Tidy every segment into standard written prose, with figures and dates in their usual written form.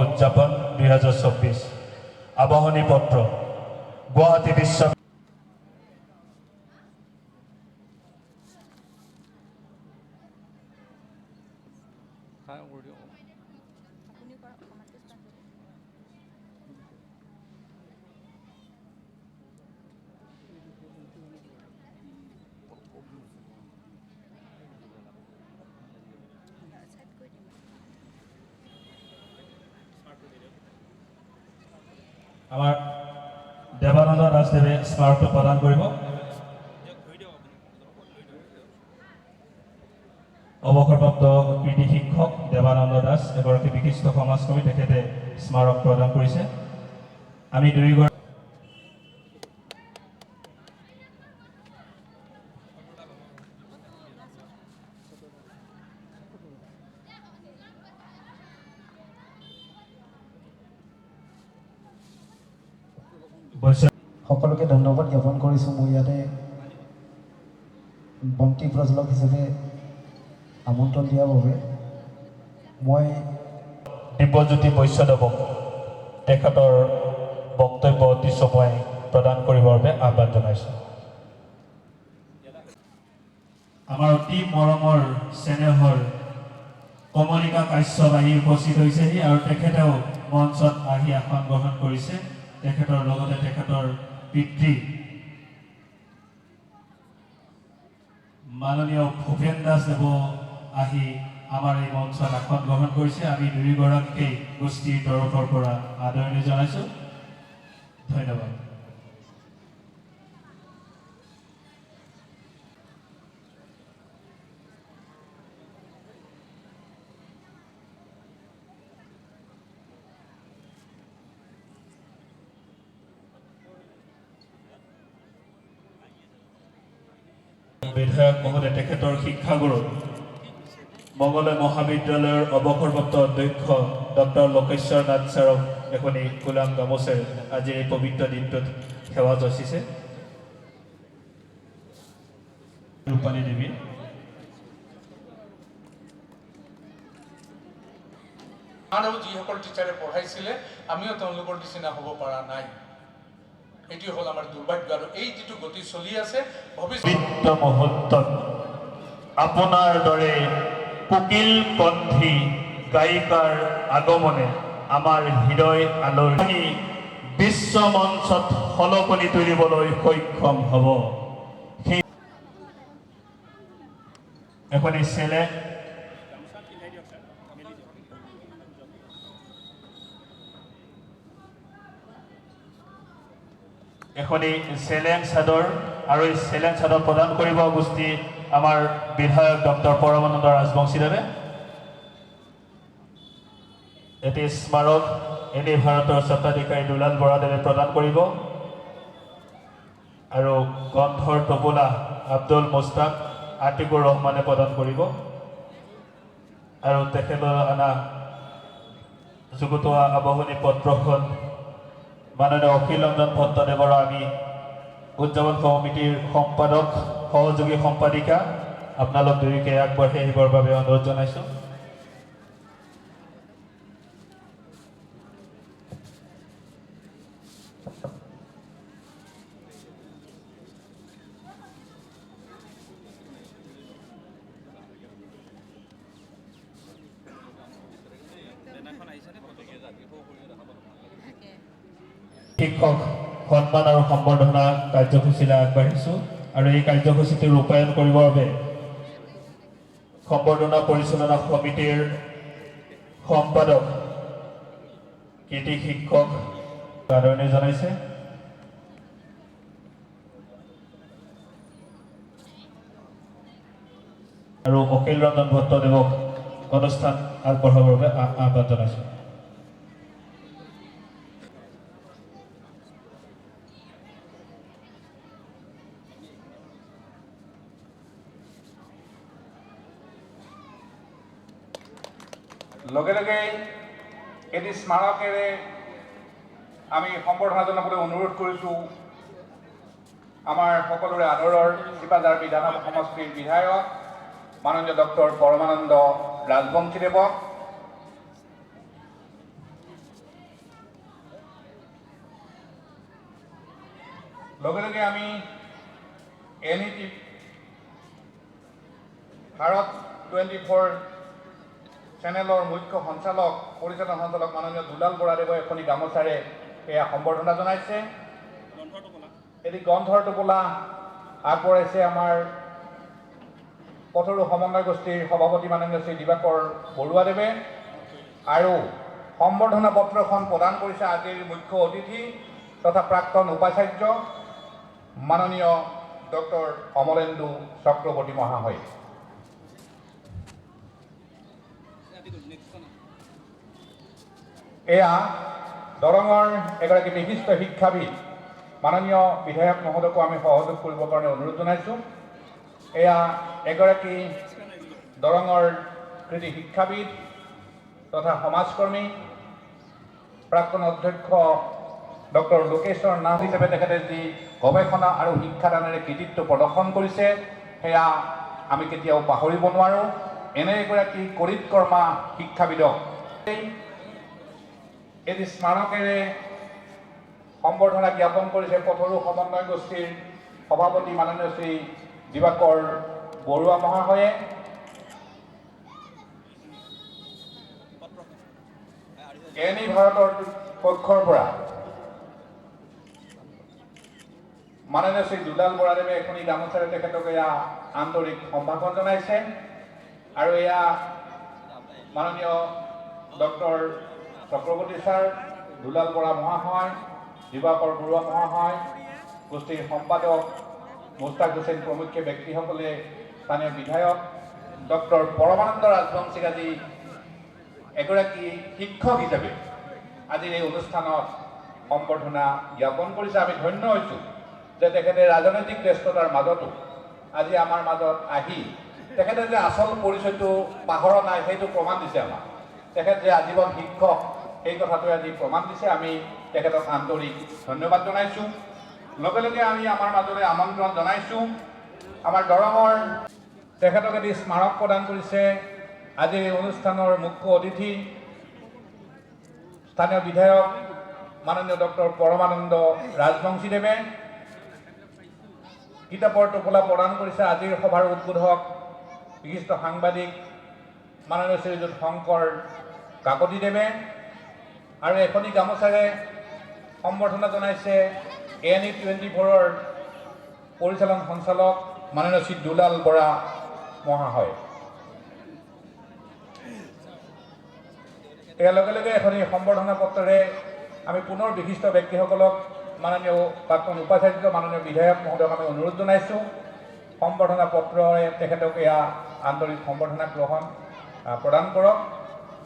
উদযাপন 2024 আবাহনী পত্ৰ গুৱাহাটী বিশ্ব আমাৰ দেৱানন্দ দাসদেৱে স্মাৰকটো প্ৰদান কৰিব। অৱসৰপ্ৰাপ্ত কৃতি শিক্ষক দেৱানন্দ দাস এগৰাকী বিশিষ্ট সমাজকৰ্মী, তেখেতে স্মাৰক প্ৰদান কৰিছে। আমি দুয়োগৰাকী সকলোকে ধন্যবাদ জ্ঞাপন কৰিছোঁ। মই ইয়াতে বন্তি প্ৰজ্বলক হিচাপে আমন্ত্ৰণ দিয়াৰ বাবে মই দিব্যজ্যোতি বৈশ্যদেৱক তেখেতৰ বক্তব্য অতি চমুৱাই প্ৰদান কৰিবৰ বাবে আহ্বান জনাইছোঁ। আমাৰ অতি মৰমৰ চেনেহৰ কমলিকা কাশ্যপ আহি উপস্থিত হৈছেহি আৰু তেখেতেও মঞ্চত আহি আসন গ্ৰহণ কৰিছে। তেখেতৰ লগতে তেখেতৰ পিতৃ মাননীয় ভূপেন দাসদেৱ আহি আমাৰ এই মঞ্চত আসন গ্ৰহণ কৰিছে। আমি দুয়োগৰাকীকেই গোষ্ঠীৰ তৰফৰ পৰা আদৰণি জনাইছোঁ। ধন্যবাদ। বিধায়ক মহোদয় তেখেতৰ শিক্ষাগুৰু মংগলদৈ মহাবিদ্যালয়ৰ অৱসৰপ্ৰাপ্ত অধ্যক্ষ ডক্টৰ লোকেশ্বৰ নাথ ছাৰক এখনি গোলাম গামোচেৰে আজিৰ এই পবিত্ৰ দিনটোত সেৱা যাচিছে। ৰূপালী দেৱী আৰু যিসকল টিচাৰে পঢ়াইছিলে আমিও তেওঁলোকৰ নিচিনা হ'ব পৰা নাই। এটি হল আমাৰ দুৰ্ভাগ্য। আৰু এই যিটো গতি চলি আছে ভৱিষ্যত মুহূৰ্তত আপোনাৰ দৰে কোকিল কণ্ঠী গায়িকাৰ আগমনে আমাৰ হৃদয় আলোড়নি বিশ্ব মঞ্চত সলকনি তুলিবলৈ সক্ষম হ'ব। সেই এখনি চেলে এখনি চেলেং চাদৰ আৰু এই চেলেং চাদৰ প্ৰদান কৰিব গোষ্ঠী আমাৰ বিধায়ক ডক্টৰ পৰমানন্দ ৰাজবংশীদেৱে। এটি স্মাৰক এনে ভাৰতৰ স্বত্বাধিকাৰী দুলাল বৰাদেৱে প্ৰদান কৰিব আৰু কণ্ঠৰ তবলা আব্দুল মুস্তাক আতিকুৰ ৰহমানে প্ৰদান কৰিব আৰু তেখেতৰ অনা যুগুতোৱা আবাহনী পত্ৰখন মাননীয় অখিল ৰঞ্জন ভট্টদেৱৰ আমি উদযাপন কমিটিৰ সম্পাদক সহযোগী সম্পাদিকা আপোনালোক দুয়োকে আগবাঢ়ি আহিবৰ বাবে অনুৰোধ জনাইছোঁ। শিক্ষক সন্মান আৰু সম্বৰ্ধনা কাৰ্যসূচীলৈ আগবাঢ়িছোঁ আৰু এই কাৰ্যসূচীটো ৰূপায়ণ কৰিবৰ বাবে সম্বৰ্ধনা পৰিচালনা সমিতিৰ সম্পাদক কৃতি শিক্ষক আদৰণি জনাইছে। আৰু অখিল ৰঞ্জন ভট্টদেৱক অনুষ্ঠান আগবঢ়াবৰ বাবে আহ্বান জনাইছোঁ। লগে লগে এটি স্মাৰকেৰে আমি সম্বৰ্ধনা জনাবলৈ অনুৰোধ কৰিছোঁ আমাৰ সকলোৰে আদৰৰ শিপাজাৰ বিধানসভা সমষ্টিৰ বিধায়ক মাননীয় ডক্টৰ পৰমানন্দ ৰাজবংশীদেৱক। লগে লগে আমি NET ভাৰত 24 চেনেলৰ মুখ্য সঞ্চালক পৰিচালন সঞ্চালক মাননীয় দুলাল বৰাদেৱে এখনি গামোচাৰে এয়া সম্বৰ্ধনা জনাইছে। এটি গ্ৰন্থৰ টোপোলা আগবঢ়াইছে আমাৰ পথৰু সমন্বয় গোষ্ঠীৰ সভাপতি মাননীয় শ্ৰী দিবাকৰ বৰুৱাদেৱে আৰু সম্বৰ্ধনা পত্ৰখন প্ৰদান কৰিছে আজিৰ মুখ্য অতিথি তথা প্ৰাক্তন উপাচাৰ্য মাননীয় ডক্টৰ অমলেন্দু চক্ৰৱৰ্তী মহাশয়। এয়া দৰঙৰ এগৰাকী বিশিষ্ট শিক্ষাবিদ মাননীয় বিধায়ক মহোদয়কো আমি সহযোগ কৰিবৰ কাৰণে অনুৰোধ জনাইছোঁ। এয়া এগৰাকী দৰঙৰ কৃতি শিক্ষাবিদ তথা সমাজকৰ্মী প্ৰাক্তন অধ্যক্ষ ডক্টৰ লোকেশ্বৰ নাথ হিচাপে তেখেতে যি গৱেষণা আৰু শিক্ষাদানেৰে কৃতিত্ব প্ৰদৰ্শন কৰিছে সেয়া আমি কেতিয়াও পাহৰিব নোৱাৰোঁ। এনে এগৰাকী কৰিতকৰ্মা শিক্ষাবিদক এটি স্মাৰকেৰে সম্বৰ্ধনা জ্ঞাপন কৰিছে পথৰু সমন্বয় গোষ্ঠীৰ সভাপতি মাননীয় শ্ৰী দিবাকৰ বৰুৱা মহাশয়ে। NE ভাৰতৰ পক্ষৰ পৰা মাননীয় শ্ৰী দুলাল বৰাদেৱে এখনি গামোচাৰে তেখেতক এয়া আন্তৰিক সম্ভাষণ জনাইছে আৰু এয়া মাননীয় ডক্টৰ চক্ৰৱৰ্তী ছাৰ, দুলাল বৰা মহাশয়, দিবাকৰ বৰুৱা মহাশয়, গোষ্ঠীৰ সম্পাদক মুস্তাক হুছেইন প্ৰমুখ্য ব্যক্তিসকলে, স্থানীয় বিধায়ক ডক্টৰ পৰমানন্দ ৰাজবংশীক আজি এগৰাকী শিক্ষক হিচাপে আজিৰ এই অনুষ্ঠানত সম্বৰ্ধনা জ্ঞাপন কৰিছে। আমি ধন্য হৈছোঁ যে তেখেতে ৰাজনৈতিক ব্যস্ততাৰ মাজতো আজি আমাৰ মাজত আহি তেখেতে যে আচল পৰিচয়টো পাহৰা নাই সেইটো প্ৰমাণ দিছে আমাক। তেখেত যে আজীৱন শিক্ষক সেই কথাটোৱে আজি প্ৰমাণ দিছে। আমি তেখেতক আন্তৰিক ধন্যবাদ জনাইছোঁ। লগে লগে আমি আমাৰ মাজলৈ আমন্ত্ৰণ জনাইছোঁ আমাৰ দৰঙৰ তেখেতক এটি স্মাৰক প্ৰদান কৰিছে আজিৰ এই অনুষ্ঠানৰ মুখ্য অতিথি স্থানীয় বিধায়ক মাননীয় ডক্টৰ পৰমানন্দ ৰাজবংশীদেৱে। কিতাপৰ টোপোলা প্ৰদান কৰিছে আজিৰ সভাৰ উদ্বোধক বিশিষ্ট সাংবাদিক মাননীয় শ্ৰীযুত শংকৰ কাকতিদেৱে আৰু এখনি গামোচাৰে সম্বৰ্ধনা জনাইছে NE 24ৰ পৰিচালন সঞ্চালক মাননীয় শ্ৰী দুলাল বৰা মহাশয়। ইয়াৰ লগে লগে এখনি সম্বৰ্ধনা পত্ৰৰে আমি পুনৰ বিশিষ্ট ব্যক্তিসকলক মাননীয় প্ৰাক্তন উপাচাৰ্য মাননীয় বিধায়ক মহোদয়ক আমি অনুৰোধ জনাইছোঁ সম্বৰ্ধনা পত্ৰৰে তেখেতক এয়া আন্তৰিক সম্বৰ্ধনা গ্ৰহণ প্ৰদান কৰক।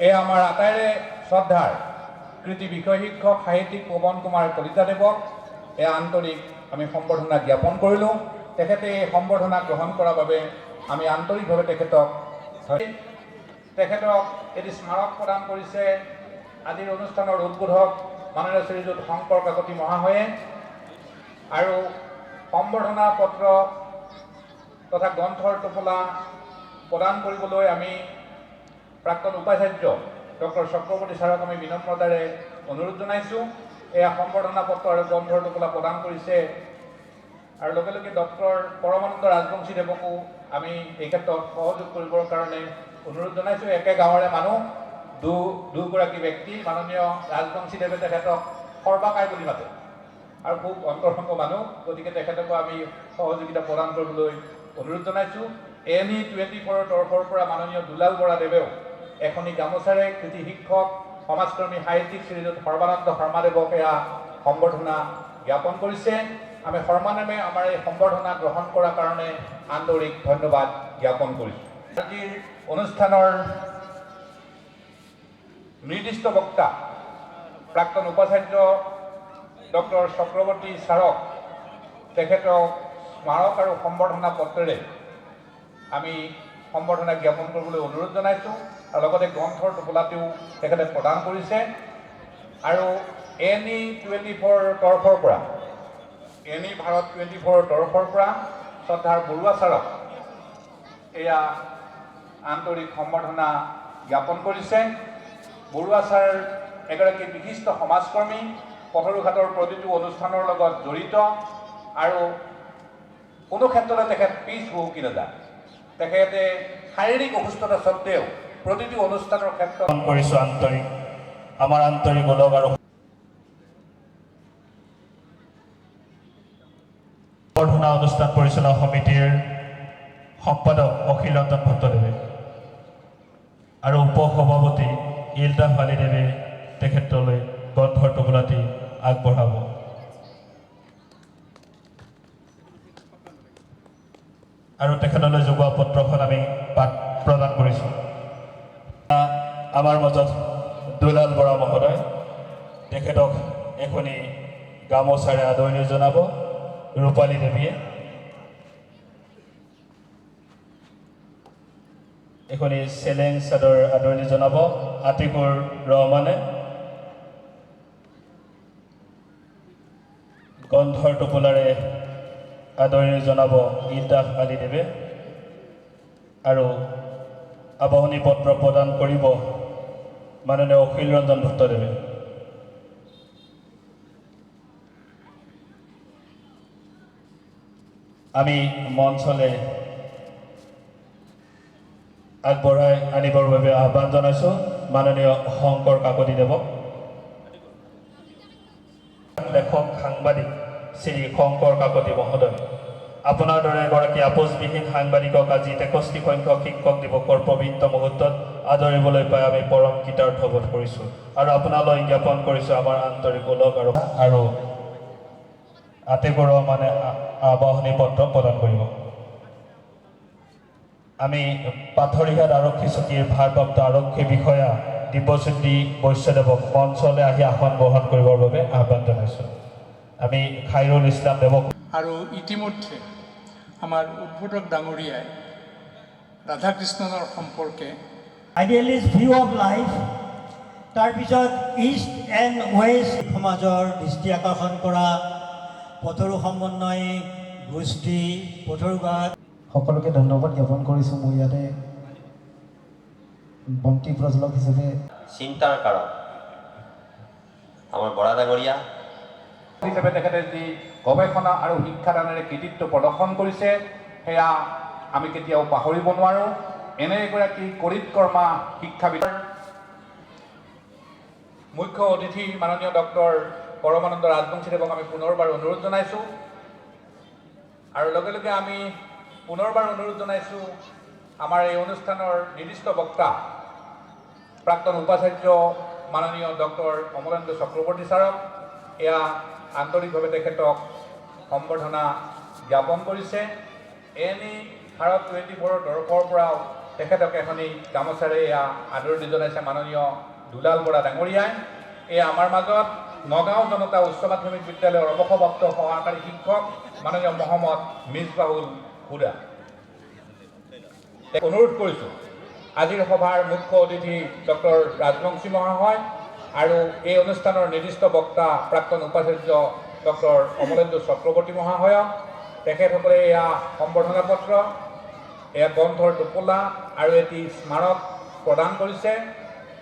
এয়া আমাৰ আটাইৰে শ্ৰদ্ধাৰ কৃতি বিষয় শিক্ষক সাহিত্যিক পৱন কুমাৰ কলিতাদেৱক এয়া আন্তৰিক আমি সম্বৰ্ধনা জ্ঞাপন কৰিলোঁ। তেখেতে এই সম্বৰ্ধনা গ্ৰহণ কৰাৰ বাবে আমি আন্তৰিকভাৱে তেখেতক এটি স্মাৰক প্ৰদান কৰিছে আজিৰ অনুষ্ঠানৰ উদ্বোধক মাননীয় শ্ৰীযুত শংকৰ কাকতি মহাশয়ে আৰু সম্বৰ্ধনা পত্ৰ তথা গ্ৰন্থৰ টোপোলা প্ৰদান কৰিবলৈ আমি প্ৰাক্তন উপাচাৰ্য ডক্টৰ চক্ৰৱৰ্তী ছাৰক আমি বিনম্ৰতাৰে অনুৰোধ জনাইছোঁ। এয়া সম্বৰ্ধনা পত্ৰ আৰু গ্ৰন্থৰ টোপোলা প্ৰদান কৰিছে আৰু লগে লগে ডক্টৰ পৰমানন্দ ৰাজবংশীদেৱকো আমি এই ক্ষেত্ৰত সহযোগ কৰিবৰ কাৰণে অনুৰোধ জনাইছোঁ। একে গাঁৱৰে মানুহ দুগৰাকী ব্যক্তি মাননীয় ৰাজবংশীদেৱে তেখেতক সৰ্বাকাই বুলি মাতে আৰু খুব অন্তৰংগ মানুহ, গতিকে তেখেতকো আমি সহযোগিতা প্ৰদান কৰিবলৈ অনুৰোধ জনাইছোঁ। NE 24ৰ তৰফৰ পৰা মাননীয় দুলাল বৰাদেৱেও এখনি গামোচাৰে কৃতি শিক্ষক সমাজকৰ্মী সাহিত্যিক শ্ৰীযুত সৰ্বানন্দ শৰ্মাদেৱক এয়া সম্বৰ্ধনা জ্ঞাপন কৰিছে। আমি সৰ্বানমে আমাৰ এই সম্বৰ্ধনা গ্ৰহণ কৰাৰ কাৰণে আন্তৰিক ধন্যবাদ জ্ঞাপন কৰিছোঁ। আজিৰ অনুষ্ঠানৰ নিৰ্দিষ্ট বক্তা প্ৰাক্তন উপাচাৰ্য ডক্টৰ চক্ৰৱৰ্তী ছাৰক তেখেতক স্মাৰক আৰু সম্বৰ্ধনা পত্ৰেৰে আমি সম্বৰ্ধনা জ্ঞাপন কৰিবলৈ অনুৰোধ জনাইছোঁ আৰু লগতে গ্ৰন্থৰ টোপোলাটিও তেখেতে প্ৰদান কৰিছে। আৰু NE 24ৰ তৰফৰ পৰা NE ভাৰত 24ৰ তৰফৰ পৰা শ্ৰদ্ধাৰ বৰুৱা ছাৰক এয়া আন্তৰিক সম্বৰ্ধনা জ্ঞাপন কৰিছে। বৰুৱা ছাৰ এগৰাকী বিশিষ্ট সমাজকৰ্মী, পথৰুঘাটৰ প্ৰতিটো অনুষ্ঠানৰ লগত জড়িত আৰু কোনো ক্ষেত্ৰতে তেখেত পিছ হুহুকি নাযায়। তেখেতে শাৰীৰিক অসুস্থতা স্বত্বেও প্ৰতিটো অনুষ্ঠানৰ ক্ষেত্ৰত কৰিছোঁ আন্তৰিক আমাৰ আন্তৰিক ওলগ আৰু সম্বৰ্ধনা অনুষ্ঠান পৰিচালনা সমিতিৰ সম্পাদক অখিল ৰঞ্জন ভট্টদেৱে আৰু উপসভাপতি ইলতাফ আলীদেৱে তেখেতলৈ গ্ৰন্থৰ টোপোলাটি আগবঢ়াব। আৰু তেখেতলৈ যোগোৱা পত্ৰখন আমি পাঠ প্ৰদান কৰিছোঁ। আমাৰ মাজত দুলাল বৰা মহোদয়, তেখেতক এখনি গামোচাৰে আদৰণি জনাব ৰূপালী দেৱীয়ে। এখনি চেলেং চাদৰ আদৰণি জনাব আতিকুৰ ৰহমানে। গ্ৰন্থৰ টোপোলাৰে আদৰণি জনাব ইলতাফ আলীদেৱে আৰু আবাহনী পত্ৰ প্ৰদান কৰিব মাননীয় অখিল ৰঞ্জন ভট্টদেৱে। আমি মঞ্চলৈ আগবঢ়াই আনিবৰ বাবে আহ্বান জনাইছোঁ মাননীয় শংকৰ কাকতিদেৱক। লেখক সাংবাদিক শ্ৰী শংকৰ কাকতি মহোদয়, আপোনাৰ দৰে এগৰাকী আপোচবিহীন সাংবাদিকক আজি 63 সংখ্যক শিক্ষক দিৱসৰ পবিত্ৰ মুহূৰ্তত আদৰিবলৈ পাই আমি পৰম কৃতাৰ্থ বোধ কৰিছোঁ আৰু আপোনালৈ জ্ঞাপন কৰিছোঁ আমাৰ আন্তৰিক ওলগ আৰু আতিকুৰ ৰহমানে আবাহনী পত্ৰ প্ৰদান কৰিব। আমি পাথৰিঘাট আৰক্ষী চকীৰ ভাৰপ্ৰাপ্ত আৰক্ষী বিষয়া দিব্যজ্যোতি বৈশ্যদেৱক মঞ্চলৈ আহি আসন গ্ৰহণ কৰিবৰ বাবে আহ্বান জনাইছোঁ। আমি খাইৰুল ইছলাম দেৱক আৰু ইতিমধ্যে আমাৰ উদ্বোধক ডাঙৰীয়াই ৰাধাকৃষ্ণনৰ সম্পৰ্কে আইডিয়ালিষ্ট ভিউ অফ লাইফ, তাৰপিছত ইষ্ট এণ্ড ৱেষ্ট সমাজৰ দৃষ্টি আকৰ্ষণ কৰা পথৰু সমন্বয় গোষ্ঠী পথৰুঘাট সকলোকে ধন্যবাদ জ্ঞাপন কৰিছোঁ। মই ইয়াতে বন্তি প্ৰজ্বলক হিচাপে চিন্তাৰ কাৰক আমাৰ বৰা ডাঙৰীয়া হিচাপে তেখেতে যি গৱেষণা আৰু শিক্ষাদানেৰে কৃতিত্ব প্ৰদৰ্শন কৰিছে সেয়া আমি কেতিয়াও পাহৰিব নোৱাৰোঁ। এনে এগৰাকী কৰিতকৰ্মা শিক্ষাবিদ মুখ্য অতিথি মাননীয় ডক্টৰ পৰমানন্দ ৰাজবংশীদেৱক আমি পুনৰবাৰ অনুৰোধ জনাইছোঁ আৰু লগে লগে আমি পুনৰবাৰ অনুৰোধ জনাইছোঁ আমাৰ এই অনুষ্ঠানৰ নিৰ্দিষ্ট বক্তা প্ৰাক্তন উপাচাৰ্য মাননীয় ডক্টৰ অমলেন্দু চক্ৰৱৰ্তী ছাৰক। এয়া আন্তৰিকভাৱে তেখেতক সম্বৰ্ধনা জ্ঞাপন কৰিছে। এনি ভাৰত 24ৰ তৰফৰ পৰাও তেখেতক এখনি গামোচাৰে এয়া আদৰণি জনাইছে মাননীয় দুলাল বৰা ডাঙৰীয়াই। এয়া আমাৰ মাজত নগাঁও জনতা উচ্চ মাধ্যমিক বিদ্যালয়ৰ অৱসৰপ্ৰাপ্ত সহকাৰী শিক্ষক মাননীয় মহম্মদ মিছবাহুল খুৰা। অনুৰোধ কৰিছোঁ আজিৰ সভাৰ মুখ্য অতিথি ডক্টৰ ৰাজবংশী মহাশয় আৰু এই অনুষ্ঠানৰ নিৰ্দিষ্ট বক্তা প্ৰাক্তন উপাচাৰ্য ডক্টৰ অমলেন্দু চক্ৰৱৰ্তী মহাশয়ক। তেখেতসকলে এয়া সম্বৰ্ধনা পত্ৰ, এয়া গ্ৰন্থৰ টোপোলা আৰু এটি স্মাৰক প্ৰদান কৰিছে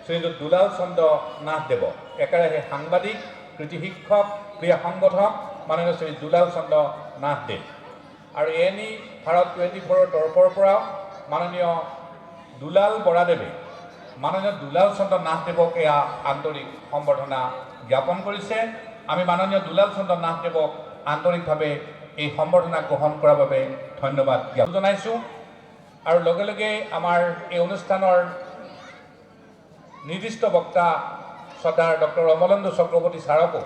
শ্ৰীযুত দুলাল চন্দ্ৰ নাথদেৱক। একেৰাহে সাংবাদিক, কৃতি শিক্ষক, ক্ৰীড়া সংগঠক মাননীয় শ্ৰী দুলাল চন্দ্ৰ নাথদেৱ আৰু এনি ভাৰত 24ৰ তৰফৰ পৰাও মাননীয় দুলাল বৰাদেৱে মাননীয় দুলাল চন্দ্ৰ নাথদেৱক এয়া আন্তৰিক সম্বৰ্ধনা জ্ঞাপন কৰিছে। আমি মাননীয় দুলাল চন্দ্ৰ নাথদেৱক আন্তৰিকভাৱে এই সম্বৰ্ধনা গ্ৰহণ কৰাৰ বাবে ধন্যবাদ জ্ঞাপন জনাইছোঁ আৰু লগে লগে আমাৰ এই অনুষ্ঠানৰ নিৰ্দিষ্ট বক্তা শ্ৰদ্ধাৰ ডক্টৰ অমলেন্দু চক্ৰৱৰ্তী ছাৰকো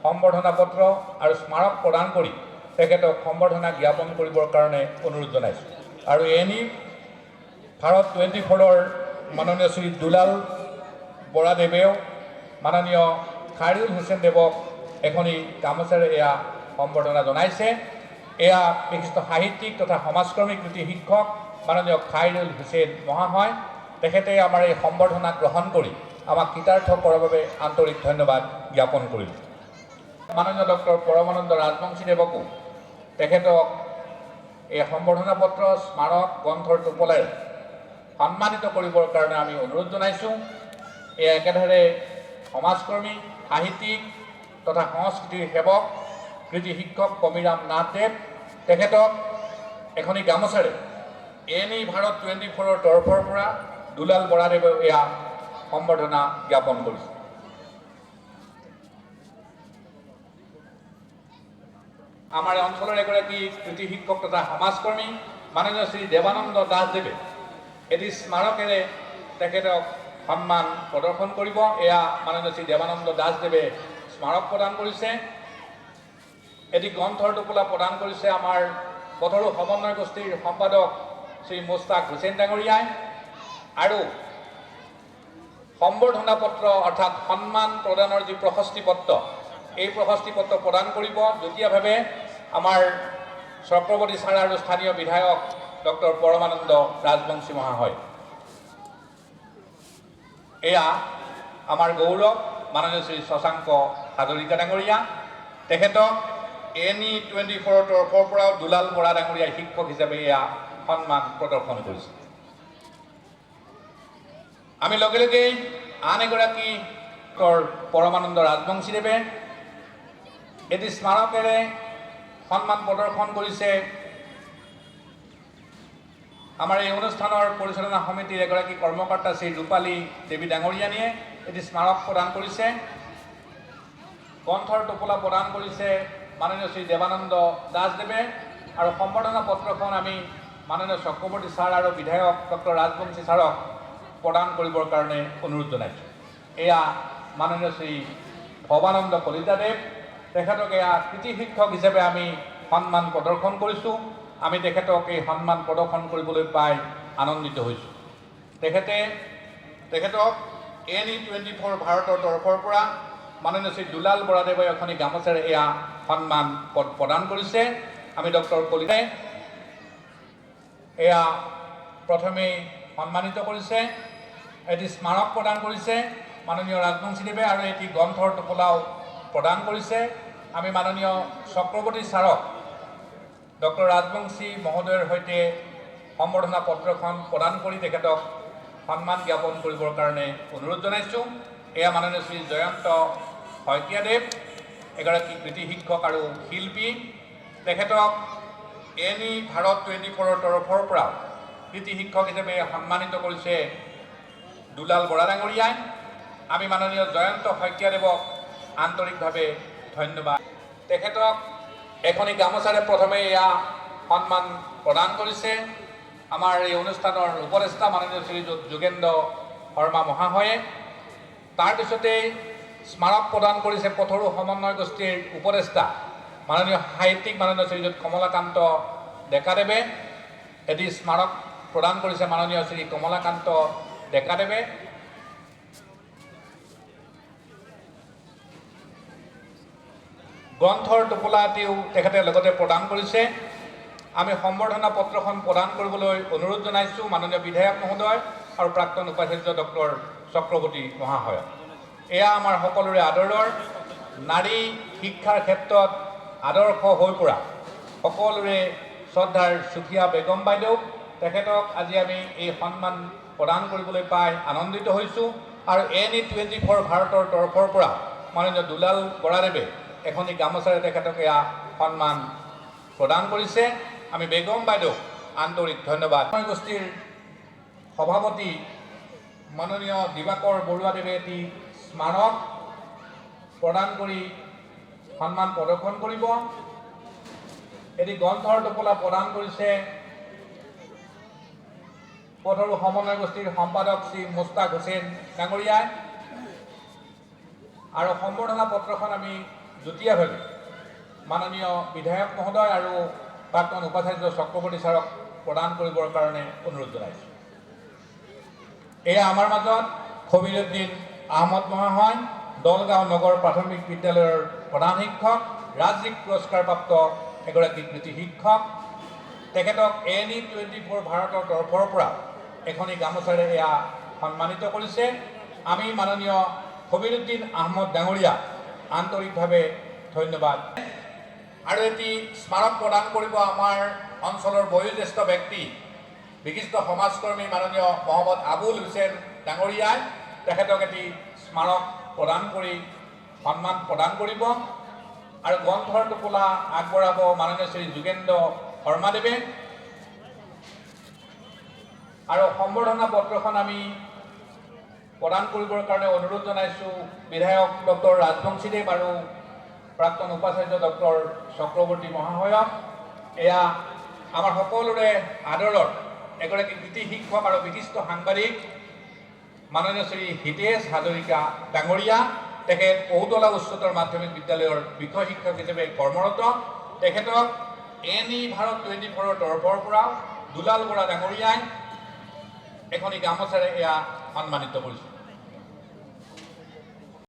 সম্বৰ্ধনা পত্ৰ আৰু স্মাৰক প্ৰদান কৰি তেখেতক সম্বৰ্ধনা জ্ঞাপন কৰিবৰ কাৰণে অনুৰোধ জনাইছোঁ আৰু এনি ভাৰত 24ৰ মাননীয় শ্ৰী দুলাল বৰাদেৱেও মাননীয় খাইৰুল হুছেইন দেৱক এখনি গামোচাৰে এয়া সম্বৰ্ধনা জনাইছে। এয়া বিশিষ্ট সাহিত্যিক তথা সমাজকৰ্মী কৃতি শিক্ষক মাননীয় খাইৰুল হুছেইন মহাশয়। তেখেতে আমাৰ এই সম্বৰ্ধনা গ্ৰহণ কৰি আমাক কৃতাৰ্থ কৰাৰ বাবে আন্তৰিক ধন্যবাদ জ্ঞাপন কৰিলোঁ। মাননীয় ডক্টৰ পৰমানন্দ ৰাজবংশীদেৱকো তেখেতক এই সম্বৰ্ধনা পত্ৰ, স্মাৰক, গ্ৰন্থৰ টোপোলাৰে সন্মানিত কৰিবৰ কাৰণে আমি অনুৰোধ জনাইছোঁ। এয়া একেদৰে সমাজকৰ্মী, সাহিত্যিক তথা সংস্কৃতিৰ সেৱক কৃতি শিক্ষক কমিৰাম নাথদেৱ, তেখেতক এখনি গামোচাৰে এনি ভাৰত 24ৰ তৰফৰ পৰা দুলাল বৰাদেৱে এয়া সম্বৰ্ধনা জ্ঞাপন কৰিছে। আমাৰ অঞ্চলৰ এগৰাকী কৃতি শিক্ষক তথা সমাজকৰ্মী মাননীয় শ্ৰী দেৱানন্দ দাসদেৱে এটি স্মাৰকেৰে তেখেতক সন্মান প্ৰদৰ্শন কৰিব। এয়া মাননীয় শ্ৰী দেৱানন্দ দাসদেৱে স্মাৰক প্ৰদান কৰিছে। এটি গ্ৰন্থৰ টোপোলা প্ৰদান কৰিছে আমাৰ বতৰো সমন্বয় গোষ্ঠীৰ সম্পাদক শ্ৰী মুস্তাক হুছেইন ডাঙৰীয়াই। আৰু সম্বৰ্ধনা পত্ৰ অৰ্থাৎ সন্মান প্ৰদানৰ যি প্ৰশস্তি পত্ৰ, এই প্ৰশস্তি পত্ৰ প্ৰদান কৰিব যুটীয়াভাৱে আমাৰ চক্ৰৱৰ্তী ছাৰ আৰু স্থানীয় বিধায়ক ডক্টৰ পৰমানন্দ ৰাজবংশী মহাশয়। এয়া আমাৰ গৌৰৱ মাননীয় শ্ৰী শশাংক হাজৰিকা ডাঙৰীয়া, তেখেতক এনি 24ৰ তৰফৰ পৰাও দুলাল বৰা ডাঙৰীয়াই শিক্ষক হিচাপে এয়া সন্মান প্ৰদৰ্শন কৰিছে। আমি লগে লগেই আন এগৰাকী পৰমানন্দ ৰাজবংশীদেৱে এটি স্মাৰকেৰে সন্মান প্ৰদৰ্শন কৰিছে। আমাৰ এই অনুষ্ঠানৰ পৰিচালনা সমিতিৰ এগৰাকী কৰ্মকৰ্তা শ্ৰী ৰূপালী দেৱী ডাঙৰীয়ানীয়ে এটি স্মাৰক প্ৰদান কৰিছে। গ্ৰন্থৰ টোপোলা প্ৰদান কৰিছে মাননীয় শ্ৰী দেৱানন্দ দাসদেৱে। আৰু সম্বৰ্ধনা পত্ৰখন আমি মাননীয় চক্ৰৱৰ্তী ছাৰ আৰু বিধায়ক ডক্টৰ ৰাজবংশী ছাৰক প্ৰদান কৰিবৰ কাৰণে অনুৰোধ জনাইছোঁ। এয়া মাননীয় শ্ৰী ভৱানন্দ কলিতাদেৱ, তেখেতক এয়া কৃতি শিক্ষক হিচাপে আমি সন্মান প্ৰদৰ্শন কৰিছোঁ। আমি তেখেতক এই সন্মান প্ৰদৰ্শন কৰিবলৈ পাই আনন্দিত হৈছোঁ। তেখেতক এনি 24 ভাৰতৰ তৰফৰ পৰা মাননীয় শ্ৰী দুলাল বৰাদেৱে এখনি গামোচাৰে এয়া সন্মান প্ৰদান কৰিছে। আমি ডক্টৰ কলিতাই এয়া প্ৰথমেই সন্মানিত কৰিছে, এটি স্মাৰক প্ৰদান কৰিছে মাননীয় ৰাজবংশীদেৱে, আৰু এটি গ্ৰন্থৰ টোপোলাও প্ৰদান কৰিছে। আমি মাননীয় চক্ৰৱৰ্তী ছাৰক ডক্টৰ ৰাজবংশী মহোদয়ৰ সৈতে সম্বৰ্ধনা পত্ৰখন প্ৰদান কৰি তেখেতক সন্মান জ্ঞাপন কৰিবৰ কাৰণে অনুৰোধ জনাইছোঁ। এয়া মাননীয় শ্ৰী জয়ন্ত শইকীয়াদেৱ, এগৰাকী কৃতি শিক্ষক আৰু শিল্পী, তেখেতক এনি ভাৰত 24ৰ তৰফৰ পৰা কৃতি শিক্ষক হিচাপে সন্মানিত কৰিছে দুলাল বৰা ডাঙৰীয়াই। আমি মাননীয় জয়ন্ত শইকীয়াদেৱক আন্তৰিকভাৱে ধন্যবাদ। তেখেতক এখনি গামোচাৰে প্ৰথমে এয়া সন্মান প্ৰদান কৰিছে আমাৰ এই অনুষ্ঠানৰ উপদেষ্টা মাননীয় শ্ৰী যোগেন্দ্ৰ শৰ্মা মহাশয়ে। তাৰপিছতেই স্মাৰক প্ৰদান কৰিছে পথৰু সমন্বয় গোষ্ঠীৰ উপদেষ্টা মাননীয় সাহিত্যিক মাননীয় শ্ৰীযুত কমলাকান্ত ডেকাদেৱে। এটি স্মাৰক প্ৰদান কৰিছে মাননীয় শ্ৰী কমলাকান্ত ডেকাদেৱে। গ্ৰন্থৰ টোপোলা এটিও তেখেতে লগতে প্ৰদান কৰিছে। আমি সম্বৰ্ধনা পত্ৰখন প্ৰদান কৰিবলৈ অনুৰোধ জনাইছোঁ মাননীয় বিধায়ক মহোদয় আৰু প্ৰাক্তন উপাচাৰ্য ডক্টৰ চক্ৰৱৰ্তী মহাশয়। এয়া আমাৰ সকলোৰে আদৰৰ নাৰী শিক্ষাৰ ক্ষেত্ৰত আদৰ্শ হৈ পৰা সকলোৰে শ্ৰদ্ধাৰ সুখীয়া বেগম বাইদেউ, তেখেতক আজি আমি এই সন্মান প্ৰদান কৰিবলৈ পাই আনন্দিত হৈছোঁ। আৰু এনি 24 ভাৰতৰ তৰফৰ পৰা মাননীয় দুলাল বৰাদেৱে এখনি গামোচাৰে তেখেতক এয়া সন্মান প্ৰদান কৰিছে। আমি বেগম বাইদেউক আন্তৰিক ধন্যবাদ। গোষ্ঠীৰ সভাপতি মাননীয় দিবাকৰ বৰুৱাদেৱে এটি স্মাৰক প্ৰদান কৰি সন্মান প্ৰদৰ্শন কৰিব। এটি গ্ৰন্থৰ টোপোলা প্ৰদান কৰিছে পথৰু সমন্বয় গোষ্ঠীৰ সম্পাদক শ্ৰী মুস্তাক হুছেইন ডাঙৰীয়াই। আৰু সম্বৰ্ধনা পত্ৰখন আমি যুটীয়াভাৱে মাননীয় বিধায়ক মহোদয় আৰু প্ৰাক্তন উপাচাৰ্য চক্ৰৱৰ্তী ছাৰক প্ৰদান কৰিবৰ কাৰণে অনুৰোধ জনাইছোঁ। এয়া আমাৰ মাজত খবিৰুদ্দিন আহমদ মহাশয়, দলগাঁও নগৰ প্ৰাথমিক বিদ্যালয়ৰ প্ৰধান শিক্ষক, ৰাজ্যিক পুৰস্কাৰপ্ৰাপ্ত এগৰাকী কৃতি শিক্ষক। তেখেতক এনি 24 ভাৰতৰ তৰফৰ পৰা এখনি গামোচাৰে এয়া সন্মানিত কৰিছে। আমি মাননীয় খবিৰুদ্দিন আহমদ ডাঙৰীয়া আন্তৰিকভাৱে ধন্যবাদ। আৰু এটি স্মাৰক প্ৰদান কৰিব আমাৰ অঞ্চলৰ বয়োজ্যেষ্ঠ ব্যক্তি বিশিষ্ট সমাজকৰ্মী মাননীয় মহম্মদ আবুল হুছেইন ডাঙৰীয়াই। তেখেতক এটি স্মাৰক প্ৰদান কৰি সন্মান প্ৰদান কৰিব। আৰু গ্ৰন্থৰ টোপোলা আগবঢ়াব মাননীয় শ্ৰী যোগেন্দ্ৰ শৰ্মাদেৱে। আৰু সম্বৰ্ধনা পত্ৰখন আমি প্ৰদান কৰিবৰ কাৰণে অনুৰোধ জনাইছোঁ বিধায়ক ডক্টৰ ৰাজবংশীদেৱ আৰু প্ৰাক্তন উপাচাৰ্য ডক্টৰ চক্ৰৱৰ্তী মহাশয়ক। এয়া আমাৰ সকলোৰে আদৰৰ এগৰাকী কৃতি শিক্ষক আৰু বিশিষ্ট সাংবাদিক মাননীয় শ্ৰী হিতেশ হাজৰিকা ডাঙৰীয়া। তেখেত ঔতলা উচ্চতৰ মাধ্যমিক বিদ্যালয়ৰ বিষয় শিক্ষক হিচাপে কৰ্মৰত। তেখেতক NE ভাৰত 24ৰ তৰফৰ পৰা দুলাল বৰা ডাঙৰীয়াই এখনি গামোচাৰে এয়া সন্মানিত কৰিছোঁ।